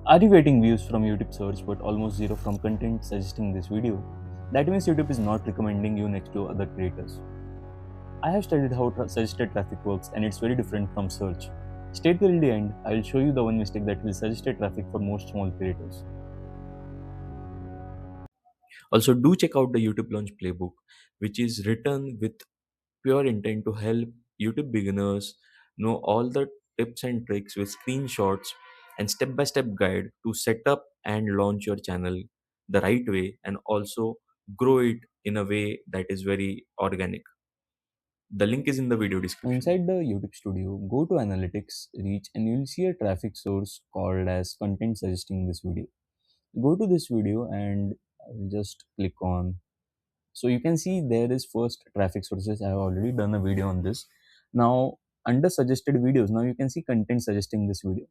Are you getting views from YouTube search but almost zero from content suggesting this video? That means YouTube is not recommending you next to other creators. I have studied how suggested traffic works and it's very different from search. Stay till the end, I will show you the one mistake that will suggested traffic for most small creators. Also, do check out the YouTube Launch Playbook, which is written with pure intent to help YouTube beginners know all the tips and tricks with screenshots and step by step guide to set up and launch your channel the right way and also grow it in a way that is very organic. The link is in the video description. Inside the YouTube studio, go to analytics, reach, and you'll see a traffic source called as content suggesting this video. Go to this video and I'll just click on. So you can see there is first traffic sources. I have already done a video on this. Now under suggested videos, now you can see content suggesting this video.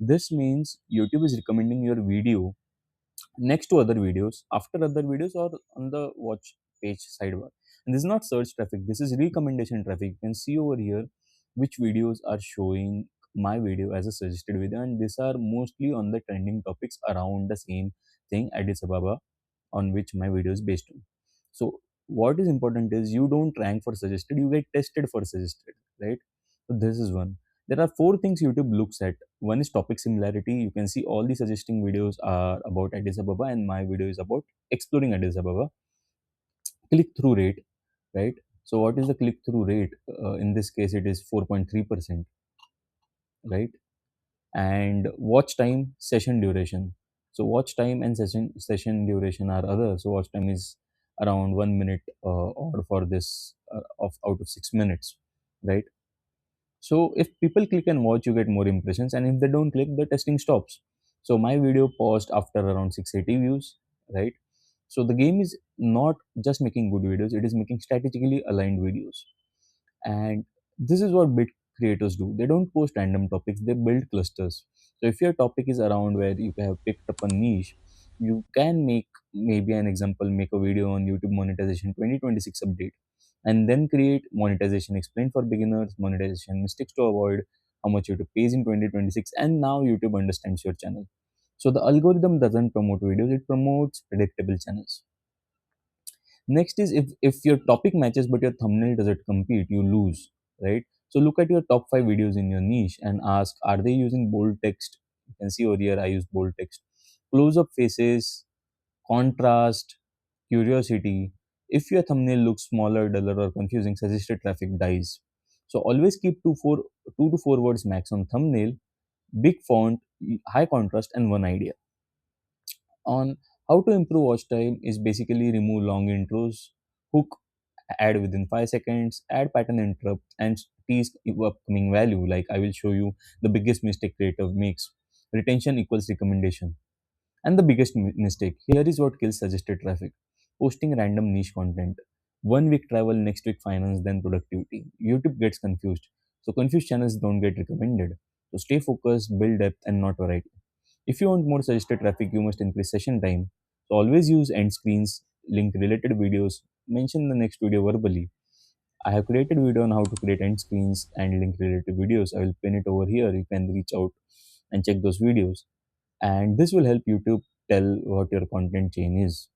This means YouTube is recommending your video next to other videos, after other videos, or on the watch page sidebar. And this is not search traffic, this is recommendation traffic. You can see over here which videos are showing my video as a suggested video, and these are mostly on the trending topics around the same thing, Addis Ababa, on which my video is based on. So what is important is you don't rank for suggested, you get tested for suggested, right? So this is one. There are four things YouTube looks at. One is topic similarity. You can see all the suggesting videos are about Addis Ababa and my video is about exploring Addis Ababa. Click through rate, right? So what is the click through rate? In this case it is 4.3%, right? And watch time, session duration. So watch time and session duration are other. So watch time is around 1 minute, or for this of out of 6 minutes, right? So if people click and watch, you get more impressions, and if they don't click, the testing stops. So my video paused after around 680 views, right? So the game is not just making good videos; it is making strategically aligned videos. And this is what big creators do. They don't post random topics; they build clusters. So if your topic is around where you have picked up a niche, you can make, maybe an example, make a video on YouTube monetization 2026 update, and then create monetization explained for beginners, monetization mistakes to avoid, how much YouTube pays in 2026, and now YouTube understands your channel. So the algorithm doesn't promote videos, it promotes predictable channels. Next is, if your topic matches but your thumbnail doesn't compete, you lose, right? So look at your top 5 videos in your niche and ask, are they using bold text? You can see over here I use bold text, close up faces, contrast, curiosity. If your thumbnail looks smaller, duller, or confusing, suggested traffic dies. So always keep 2 to 4 words max on thumbnail, big font, high contrast, and one idea. On how to improve watch time is basically remove long intros, hook ad within 5 seconds, add pattern interrupt, and tease upcoming value. Like I will show you the biggest mistake creator makes. Retention equals recommendation. And the biggest mistake here is what kills suggested traffic: posting random niche content. 1 week travel, next week finance, then productivity. YouTube gets confused. So confused channels don't get recommended. So stay focused, build depth, and not variety. If you want more suggested traffic, you must increase session time. So always use end screens, link related videos, mention the next video verbally. I have created video on how to create end screens and link related videos. I will pin it over here. You can reach out and check those videos. And this will help you to tell what your content chain is.